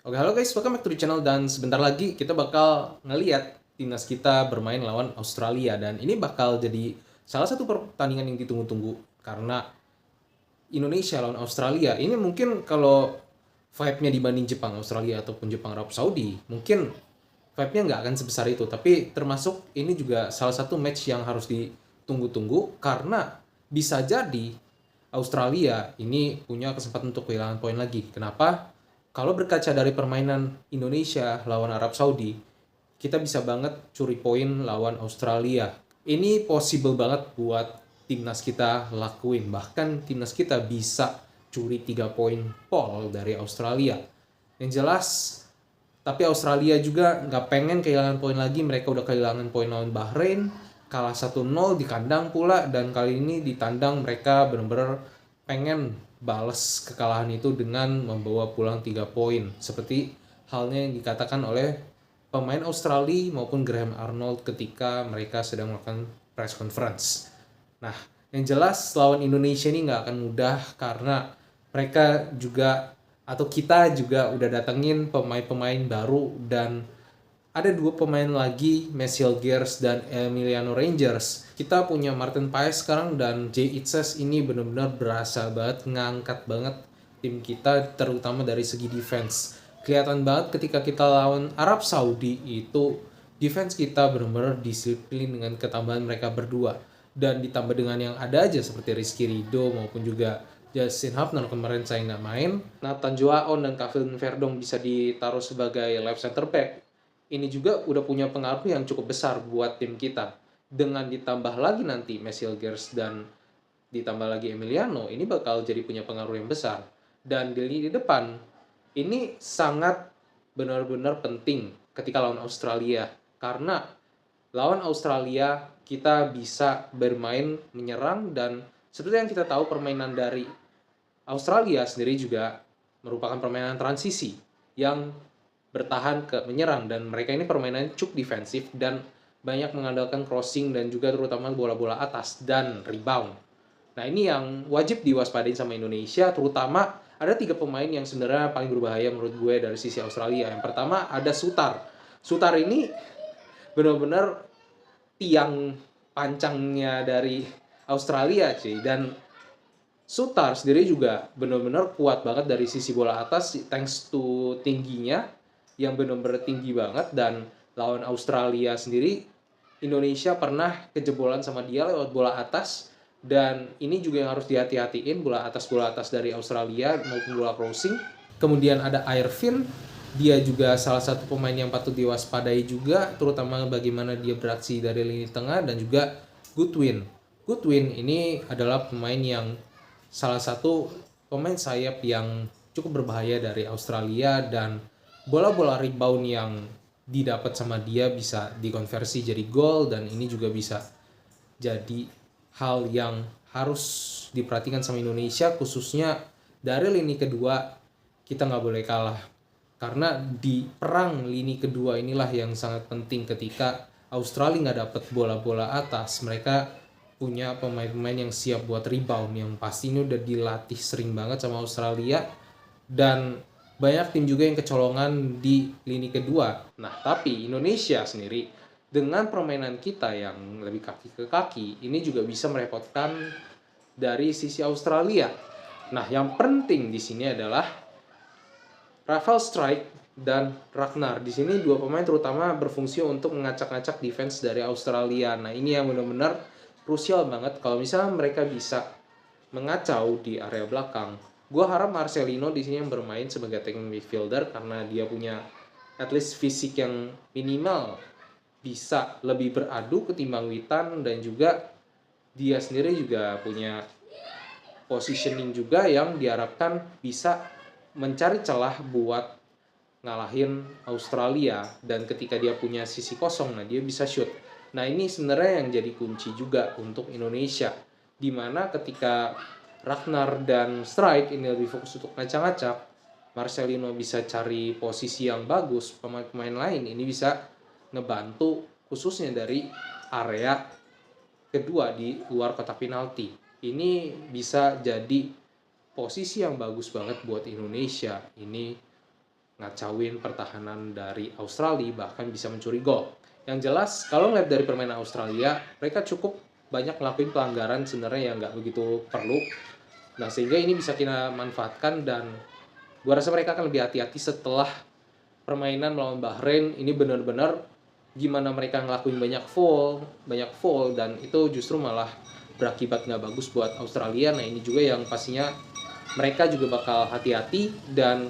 Oke, halo guys, welcome back to the channel dan sebentar lagi kita bakal ngeliat timnas kita bermain lawan Australia dan ini bakal jadi salah satu pertandingan yang ditunggu-tunggu karena Indonesia lawan Australia ini mungkin kalau vibe-nya dibanding Jepang, Australia ataupun Jepang Arab Saudi mungkin vibe-nya nggak akan sebesar itu, tapi termasuk ini juga salah satu match yang harus ditunggu-tunggu karena bisa jadi Australia ini punya kesempatan untuk kehilangan poin lagi. Kenapa? Kalau berkaca dari permainan Indonesia lawan Arab Saudi, kita bisa banget curi poin lawan Australia. Ini possible banget buat timnas kita lakuin. Bahkan timnas kita bisa curi 3 poin pol dari Australia. Yang jelas, tapi Australia juga nggak pengen kehilangan poin lagi. Mereka udah kehilangan poin lawan Bahrain, kalah 1-0 di kandang pula, dan kali ini di tandang mereka benar-benar pengen balas kekalahan itu dengan membawa pulang 3 poin. Seperti halnya yang dikatakan oleh pemain Australia maupun Graham Arnold ketika mereka sedang melakukan press conference. Nah, yang jelas lawan Indonesia ini nggak akan mudah karena mereka juga atau kita juga udah datengin pemain-pemain baru dan ada dua pemain lagi, Mesiel Gers dan Emiliano Rangers. Kita punya Martin Paes sekarang dan Jay Itzes ini benar-benar berasa banget, ngangkat banget tim kita terutama dari segi defense. Kelihatan banget ketika kita lawan Arab Saudi itu defense kita benar-benar disiplin dengan ketambahan mereka berdua. Dan ditambah dengan yang ada aja seperti Rizky Ridho maupun juga Justin Hubner kemarin saya nggak main. Nathan Joaon dan Kevin Verdong bisa ditaruh sebagai left center back. Ini juga udah punya pengaruh yang cukup besar buat tim kita. Dengan ditambah lagi nanti Mesiel Gers dan ditambah lagi Emiliano, ini bakal jadi punya pengaruh yang besar. Dan di lini depan, ini sangat benar-benar penting ketika lawan Australia. Karena lawan Australia kita bisa bermain menyerang dan seperti yang kita tahu permainan dari Australia sendiri juga merupakan permainan transisi yang bertahan ke menyerang dan mereka ini permainan cukup defensif dan banyak mengandalkan crossing dan juga terutama bola-bola atas dan rebound. Nah ini yang wajib diwaspadain sama Indonesia, terutama ada 3 pemain yang sebenarnya paling berbahaya menurut gue dari sisi Australia. Yang pertama ada Sutar. Sutar ini benar-benar tiang pancangnya dari Australia sih, dan Sutar sendiri juga benar-benar kuat banget dari sisi bola atas thanks to tingginya yang benar-benar tinggi banget. Dan lawan Australia sendiri Indonesia pernah kejebolan sama dia lewat bola atas, dan ini juga yang harus dihati-hatiin bola atas dari Australia maupun bola crossing. Kemudian ada Irvin, dia juga salah satu pemain yang patut diwaspadai juga, terutama bagaimana dia beraksi dari lini tengah. Dan juga Goodwin. Goodwin ini adalah pemain yang salah satu pemain sayap yang cukup berbahaya dari Australia, dan bola-bola rebound yang didapat sama dia bisa dikonversi jadi gol, dan ini juga bisa jadi hal yang harus diperhatikan sama Indonesia, khususnya dari lini kedua. Kita nggak boleh kalah karena di perang lini kedua inilah yang sangat penting. Ketika Australia nggak dapat bola-bola atas, mereka punya pemain-pemain yang siap buat rebound yang pasti ini udah dilatih sering banget sama Australia, dan banyak tim juga yang kecolongan di lini kedua. Nah, tapi Indonesia sendiri dengan permainan kita yang lebih kaki ke kaki, ini juga bisa merepotkan dari sisi Australia. Nah, yang penting di sini adalah Rafael Strike dan Ragnar. Di sini dua pemain terutama berfungsi untuk mengacak-ngacak defense dari Australia. Nah, ini yang benar-benar krusial banget kalau misalnya mereka bisa mengacau di area belakang. Gue harap Marcelino di sini yang bermain sebagai attacking midfielder karena dia punya at least fisik yang minimal bisa lebih beradu ketimbang Witan, dan juga dia sendiri juga punya positioning juga yang diharapkan bisa mencari celah buat ngalahin Australia. Dan ketika dia punya sisi kosong, nah dia bisa shoot. Nah ini sebenarnya yang jadi kunci juga untuk Indonesia, dimana ketika Ragnar dan Strike ini lebih fokus untuk ngacak-ngacak, Marcelino bisa cari posisi yang bagus, pemain-pemain lain ini bisa ngebantu khususnya dari area kedua di luar kotak penalti. Ini bisa jadi posisi yang bagus banget buat Indonesia. Ini ngacauin pertahanan dari Australia, bahkan bisa mencuri gol. Yang jelas, kalau ngeliat dari permainan Australia, mereka cukup banyak ngelakuin pelanggaran sebenarnya yang nggak begitu perlu. Nah, sehingga ini bisa kita manfaatkan, dan gua rasa mereka akan lebih hati-hati setelah permainan melawan Bahrain. Ini benar-benar gimana mereka ngelakuin banyak foul, dan itu justru malah berakibat nggak bagus buat Australia. Nah, ini juga yang pastinya mereka juga bakal hati-hati, dan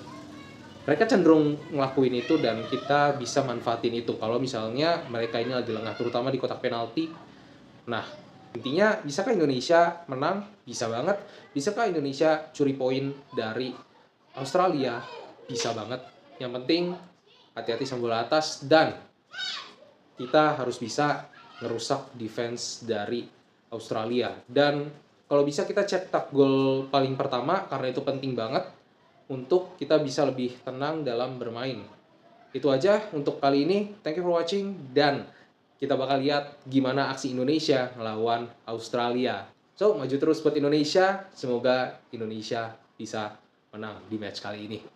mereka cenderung ngelakuin itu, dan kita bisa manfaatin itu kalau misalnya mereka ini lagi lengah, terutama di kotak penalti. Nah, intinya bisakah Indonesia menang? Bisa banget. Bisakah Indonesia curi poin dari Australia? Bisa banget. Yang penting hati-hati sama bola atas, dan kita harus bisa ngerusak defense dari Australia. Dan kalau bisa kita cetak gol paling pertama, karena itu penting banget untuk kita bisa lebih tenang dalam bermain. Itu aja untuk kali ini. Thank you for watching, dan kita bakal lihat gimana aksi Indonesia melawan Australia. So, maju terus buat Indonesia. Semoga Indonesia bisa menang di match kali ini.